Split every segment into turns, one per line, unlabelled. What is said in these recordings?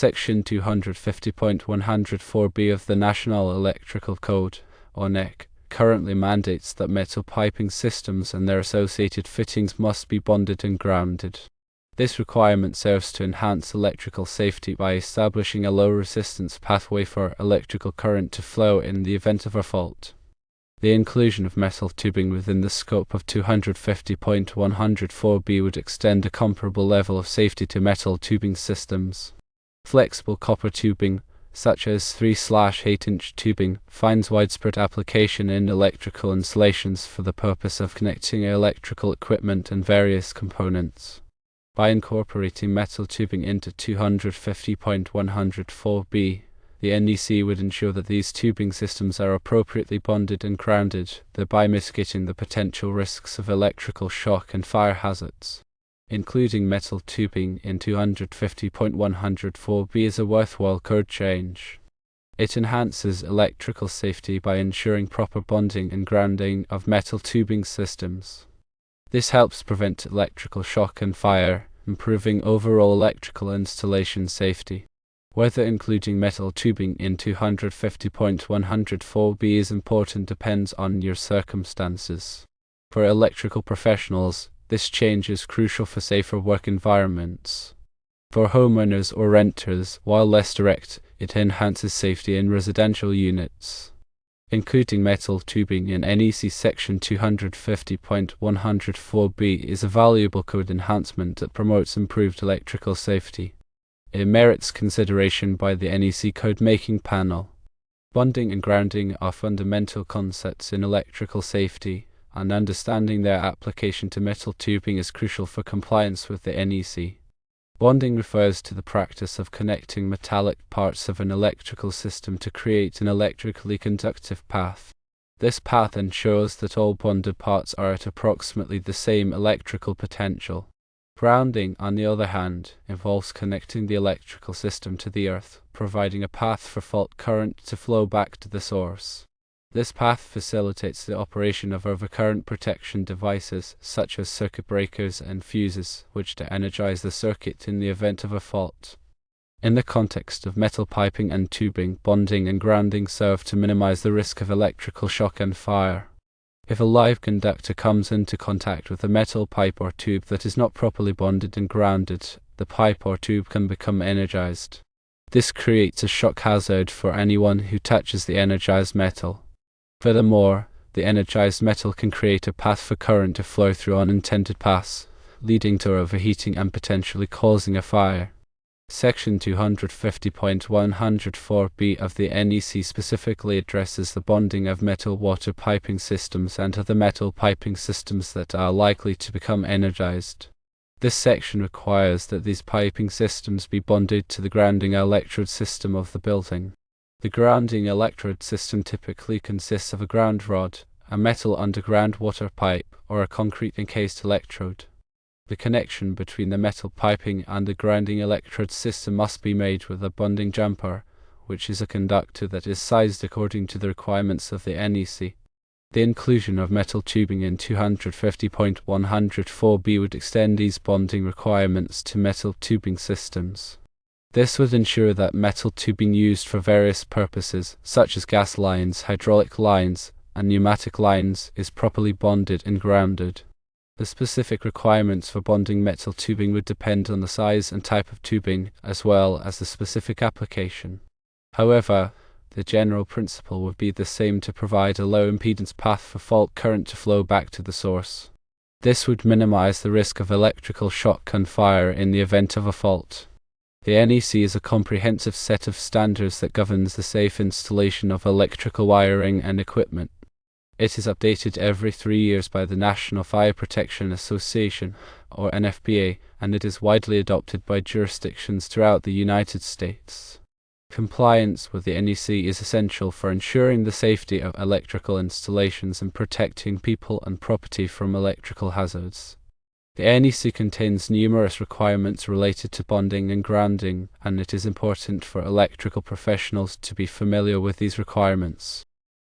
Section 250.104b of the National Electrical Code, or NEC, currently mandates that metal piping systems and their associated fittings must be bonded and grounded. This requirement serves to enhance electrical safety by establishing a low-resistance pathway for electrical current to flow in the event of a fault. The inclusion of metal tubing within the scope of 250.104b would extend a comparable level of safety to metal tubing systems. Flexible copper tubing, such as 3/8-inch tubing, finds widespread application in electrical installations for the purpose of connecting electrical equipment and various components. By incorporating metal tubing into 250.104b, the NEC would ensure that these tubing systems are appropriately bonded and grounded, thereby mitigating the potential risks of electrical shock and fire hazards. Including metal tubing in 250.104b is a worthwhile code change. It enhances electrical safety by ensuring proper bonding and grounding of metal tubing systems. This helps prevent electrical shock and fire, improving overall electrical installation safety. Whether including metal tubing in 250.104b is important depends on your circumstances. For electrical professionals, this change is crucial for safer work environments. For homeowners or renters, while less direct, it enhances safety in residential units. Including metal tubing in NEC Section 250.104b is a valuable code enhancement that promotes improved electrical safety. It merits consideration by the NEC code-making panel. Bonding and grounding are fundamental concepts in electrical safety, and understanding their application to metal tubing is crucial for compliance with the NEC. Bonding refers to the practice of connecting metallic parts of an electrical system to create an electrically conductive path. This path ensures that all bonded parts are at approximately the same electrical potential. Grounding, on the other hand, involves connecting the electrical system to the earth, providing a path for fault current to flow back to the source. This path facilitates the operation of overcurrent protection devices, such as circuit breakers and fuses, which de-energize the circuit in the event of a fault. In the context of metal piping and tubing, bonding and grounding serve to minimize the risk of electrical shock and fire. If a live conductor comes into contact with a metal pipe or tube that is not properly bonded and grounded, the pipe or tube can become energized. This creates a shock hazard for anyone who touches the energized metal. Furthermore, the energized metal can create a path for current to flow through unintended paths, leading to overheating and potentially causing a fire. Section 250.104b of the NEC specifically addresses the bonding of metal water piping systems and other metal piping systems that are likely to become energized. This section requires that these piping systems be bonded to the grounding electrode system of the building. The grounding electrode system typically consists of a ground rod, a metal underground water pipe, or a concrete encased electrode. The connection between the metal piping and the grounding electrode system must be made with a bonding jumper, which is a conductor that is sized according to the requirements of the NEC. The inclusion of metal tubing in 250.104b would extend these bonding requirements to metal tubing systems. This would ensure that metal tubing used for various purposes, such as gas lines, hydraulic lines, and pneumatic lines, is properly bonded and grounded. The specific requirements for bonding metal tubing would depend on the size and type of tubing, as well as the specific application. However, the general principle would be the same to provide a low impedance path for fault current to flow back to the source. This would minimize the risk of electrical shock and fire in the event of a fault. The NEC is a comprehensive set of standards that governs the safe installation of electrical wiring and equipment. It is updated every 3 years by the National Fire Protection Association, or NFPA, and it is widely adopted by jurisdictions throughout the United States. Compliance with the NEC is essential for ensuring the safety of electrical installations and protecting people and property from electrical hazards. The NEC contains numerous requirements related to bonding and grounding, and it is important for electrical professionals to be familiar with these requirements.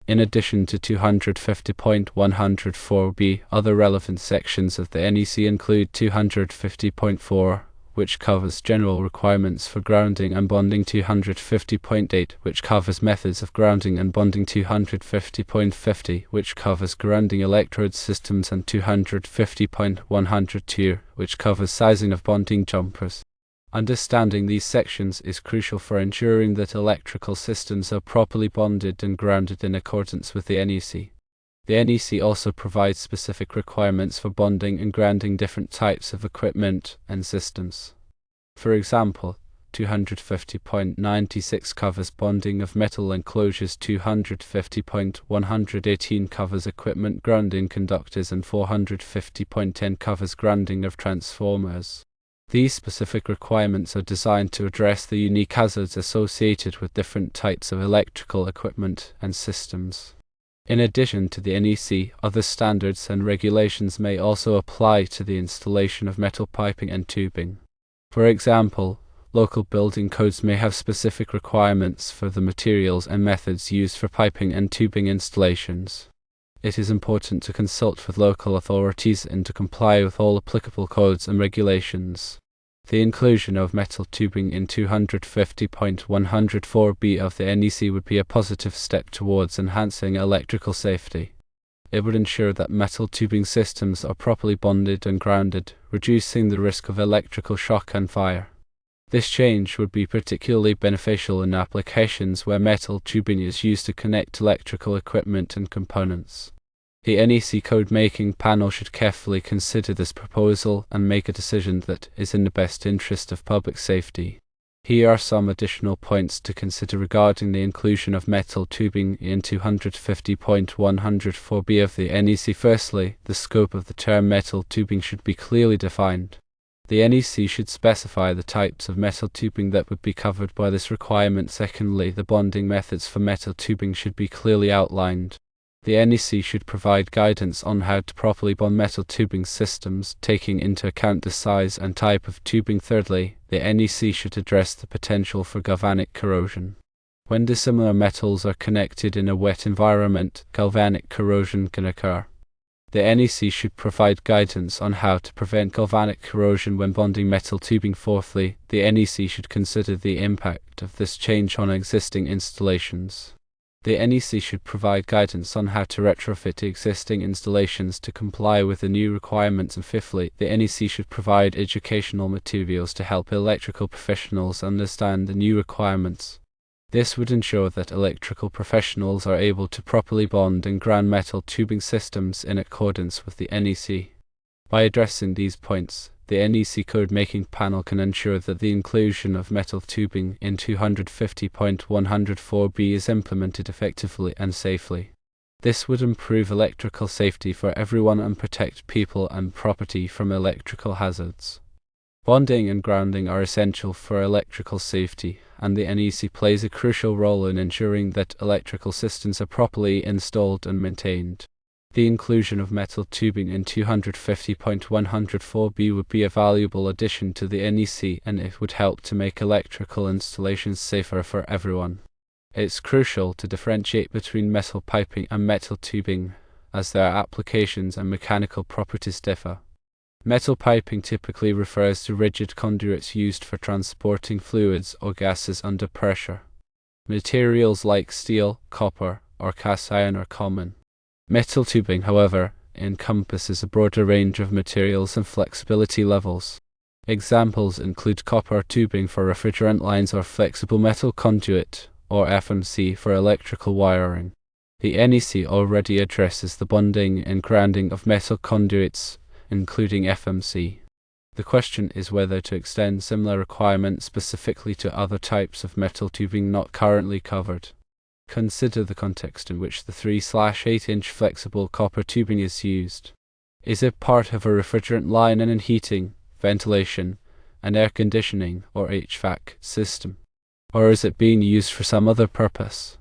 In addition to 250.104b, other relevant sections of the NEC include 250.4, which covers general requirements for grounding and bonding, 250.8, which covers methods of grounding and bonding, 250.50, which covers grounding electrode systems, and 250.102, which covers sizing of bonding jumpers. Understanding these sections is crucial for ensuring that electrical systems are properly bonded and grounded in accordance with the NEC. The NEC also provides specific requirements for bonding and grounding different types of equipment and systems. For example, 250.96 covers bonding of metal enclosures, 250.118 covers equipment grounding conductors, and 450.10 covers grounding of transformers. These specific requirements are designed to address the unique hazards associated with different types of electrical equipment and systems. In addition to the NEC, other standards and regulations may also apply to the installation of metal piping and tubing. For example, local building codes may have specific requirements for the materials and methods used for piping and tubing installations. It is important to consult with local authorities and to comply with all applicable codes and regulations. The inclusion of metal tubing in 250.104b of the NEC would be a positive step towards enhancing electrical safety. It would ensure that metal tubing systems are properly bonded and grounded, reducing the risk of electrical shock and fire. This change would be particularly beneficial in applications where metal tubing is used to connect electrical equipment and components. The NEC code-making panel should carefully consider this proposal and make a decision that is in the best interest of public safety. Here are some additional points to consider regarding the inclusion of metal tubing in 250.104b of the NEC. Firstly, the scope of the term metal tubing should be clearly defined. The NEC should specify the types of metal tubing that would be covered by this requirement. Secondly, the bonding methods for metal tubing should be clearly outlined. The NEC should provide guidance on how to properly bond metal tubing systems, taking into account the size and type of tubing. Thirdly, the NEC should address the potential for galvanic corrosion. When dissimilar metals are connected in a wet environment, galvanic corrosion can occur. The NEC should provide guidance on how to prevent galvanic corrosion when bonding metal tubing. Fourthly, the NEC should consider the impact of this change on existing installations. The NEC should provide guidance on how to retrofit existing installations to comply with the new requirements. And fifthly, the NEC should provide educational materials to help electrical professionals understand the new requirements. This would ensure that electrical professionals are able to properly bond and ground metal tubing systems in accordance with the NEC. By addressing these points, the NEC code-making panel can ensure that the inclusion of metal tubing in 250.104b is implemented effectively and safely. This would improve electrical safety for everyone and protect people and property from electrical hazards. Bonding and grounding are essential for electrical safety, and the NEC plays a crucial role in ensuring that electrical systems are properly installed and maintained. The inclusion of metal tubing in 250.104b would be a valuable addition to the NEC, and it would help to make electrical installations safer for everyone. It's crucial to differentiate between metal piping and metal tubing, as their applications and mechanical properties differ. Metal piping typically refers to rigid conduits used for transporting fluids or gases under pressure. Materials like steel, copper, or cast iron are common. Metal tubing, however, encompasses a broader range of materials and flexibility levels. Examples include copper tubing for refrigerant lines or flexible metal conduit, or FMC, for electrical wiring. The NEC already addresses the bonding and grounding of metal conduits, including FMC. The question is whether to extend similar requirements specifically to other types of metal tubing not currently covered. Consider the context in which the 3/8-inch flexible copper tubing is used. Is it part of a refrigerant line and in heating, ventilation, and air conditioning or HVAC system? Or is it being used for some other purpose?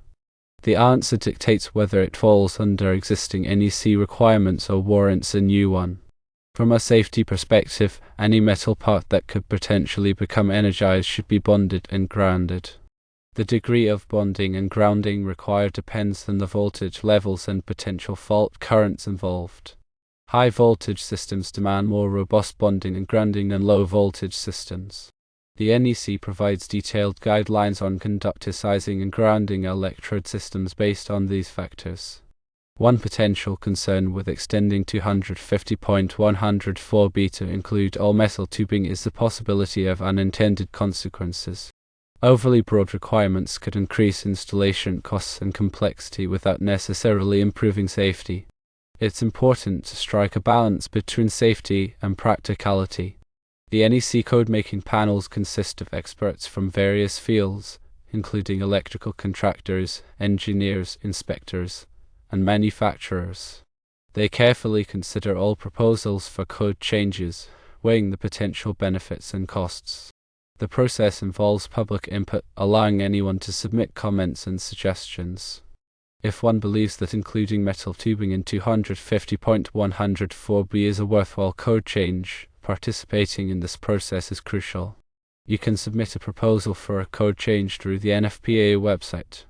The answer dictates whether it falls under existing NEC requirements or warrants a new one. From a safety perspective, any metal part that could potentially become energized should be bonded and grounded. The degree of bonding and grounding required depends on the voltage levels and potential fault currents involved. High-voltage systems demand more robust bonding and grounding than low-voltage systems. The NEC provides detailed guidelines on conductor sizing and grounding electrode systems based on these factors. One potential concern with extending 250.104 to include all metal tubing is the possibility of unintended consequences. Overly broad requirements could increase installation costs and complexity without necessarily improving safety. It's important to strike a balance between safety and practicality. The NEC code-making panels consist of experts from various fields, including electrical contractors, engineers, inspectors, and manufacturers. They carefully consider all proposals for code changes, weighing the potential benefits and costs. The process involves public input, allowing anyone to submit comments and suggestions. If one believes that including metal tubing in 250.104 is a worthwhile code change, participating in this process is crucial. You can submit a proposal for a code change through the NFPA website.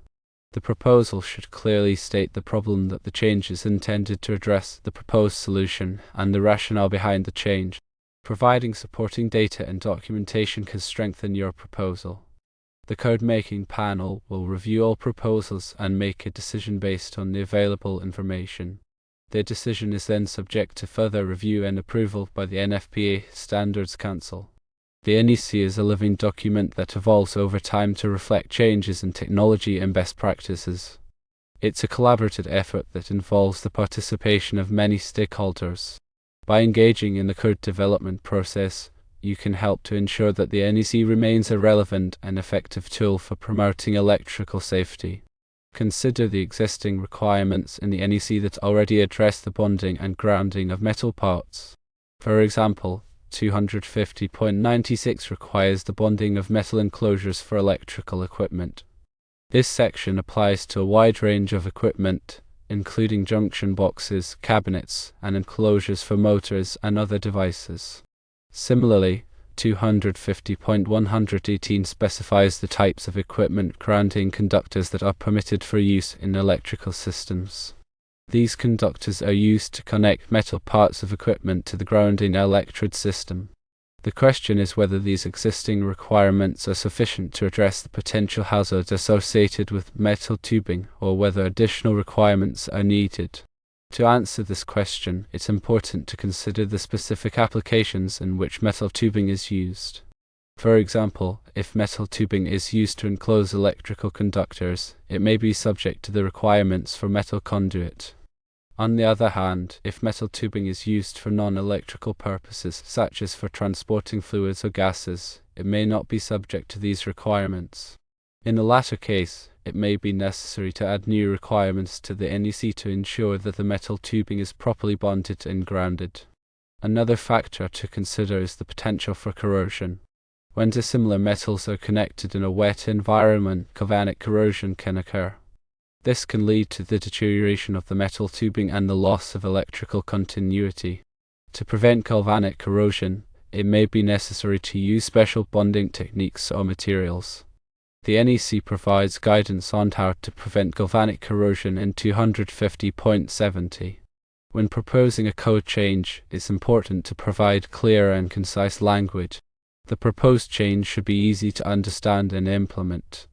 The proposal should clearly state the problem that the change is intended to address, the proposed solution, and the rationale behind the change. Providing supporting data and documentation can strengthen your proposal. The code-making panel will review all proposals and make a decision based on the available information. Their decision is then subject to further review and approval by the NFPA Standards Council. The NEC is a living document that evolves over time to reflect changes in technology and best practices. It's a collaborative effort that involves the participation of many stakeholders. By engaging in the code development process, you can help to ensure that the NEC remains a relevant and effective tool for promoting electrical safety. Consider the existing requirements in the NEC that already address the bonding and grounding of metal parts. For example, 250.96 requires the bonding of metal enclosures for electrical equipment. This section applies to a wide range of equipment, including junction boxes, cabinets, and enclosures for motors and other devices. Similarly, 250.118 specifies the types of equipment grounding conductors that are permitted for use in electrical systems. These conductors are used to connect metal parts of equipment to the grounding electrode system. The question is whether these existing requirements are sufficient to address the potential hazards associated with metal tubing, or whether additional requirements are needed. To answer this question, it's important to consider the specific applications in which metal tubing is used. For example, if metal tubing is used to enclose electrical conductors, it may be subject to the requirements for metal conduit. On the other hand, if metal tubing is used for non-electrical purposes, such as for transporting fluids or gases, it may not be subject to these requirements. In the latter case, it may be necessary to add new requirements to the NEC to ensure that the metal tubing is properly bonded and grounded. Another factor to consider is the potential for corrosion. When dissimilar metals are connected in a wet environment, galvanic corrosion can occur. This can lead to the deterioration of the metal tubing and the loss of electrical continuity. To prevent galvanic corrosion, it may be necessary to use special bonding techniques or materials. The NEC provides guidance on how to prevent galvanic corrosion in 250.70. When proposing a code change, it's important to provide clear and concise language. The proposed change should be easy to understand and implement.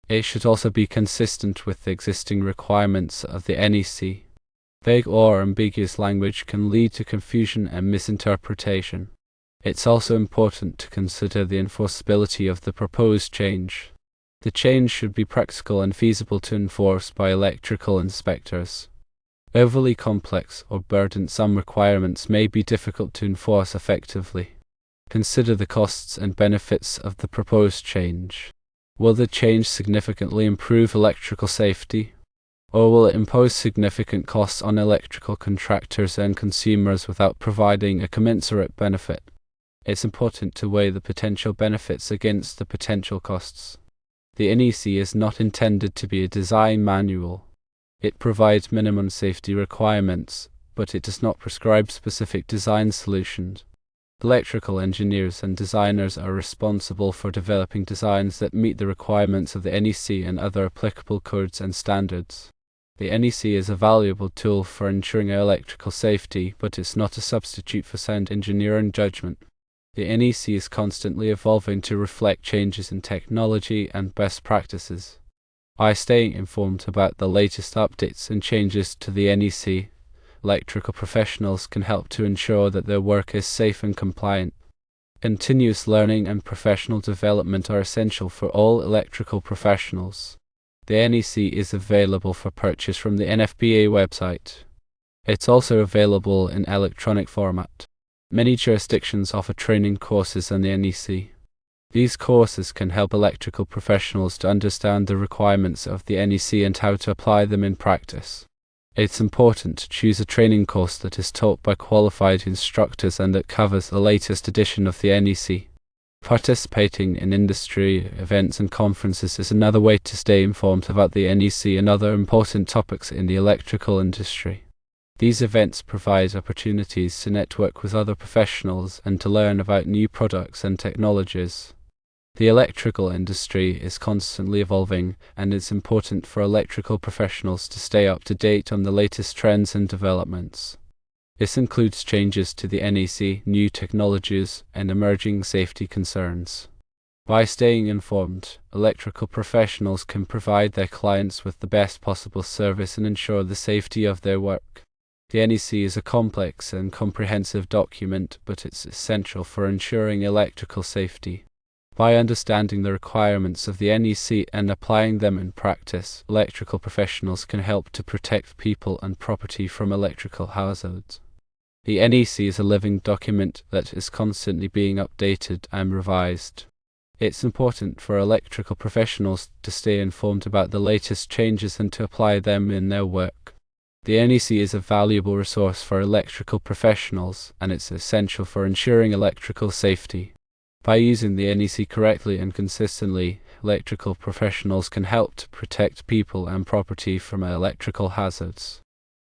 It should also be consistent with the existing requirements of the NEC. Vague or ambiguous language can lead to confusion and misinterpretation. It's also important to consider the enforceability of the proposed change. The change should be practical and feasible to enforce by electrical inspectors. Overly complex or burdensome requirements may be difficult to enforce effectively. Consider the costs and benefits of the proposed change. Will the change significantly improve electrical safety? Or will it impose significant costs on electrical contractors and consumers without providing a commensurate benefit? It's important to weigh the potential benefits against the potential costs. The NEC is not intended to be a design manual. It provides minimum safety requirements, but it does not prescribe specific design solutions. Electrical engineers and designers are responsible for developing designs that meet the requirements of the NEC and other applicable codes and standards. The NEC is a valuable tool for ensuring electrical safety, but it's not a substitute for sound engineering judgment. The NEC is constantly evolving to reflect changes in technology and best practices. By staying informed about the latest updates and changes to the NEC, electrical professionals can help to ensure that their work is safe and compliant. Continuous learning and professional development are essential for all electrical professionals. The NEC is available for purchase from the NFPA website. It's also available in electronic format. Many jurisdictions offer training courses on the NEC. These courses can help electrical professionals to understand the requirements of the NEC and how to apply them in practice. It's important to choose a training course that is taught by qualified instructors and that covers the latest edition of the NEC. Participating in industry events and conferences is another way to stay informed about the NEC and other important topics in the electrical industry. These events provide opportunities to network with other professionals and to learn about new products and technologies. The electrical industry is constantly evolving, and it's important for electrical professionals to stay up to date on the latest trends and developments. This includes changes to the NEC, new technologies, and emerging safety concerns. By staying informed, electrical professionals can provide their clients with the best possible service and ensure the safety of their work. The NEC is a complex and comprehensive document, but it's essential for ensuring electrical safety. By understanding the requirements of the NEC and applying them in practice, electrical professionals can help to protect people and property from electrical hazards. The NEC is a living document that is constantly being updated and revised. It's important for electrical professionals to stay informed about the latest changes and to apply them in their work. The NEC is a valuable resource for electrical professionals, and it's essential for ensuring electrical safety. By using the NEC correctly and consistently, electrical professionals can help to protect people and property from electrical hazards.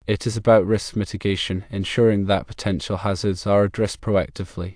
It is about risk mitigation, ensuring that potential hazards are addressed proactively.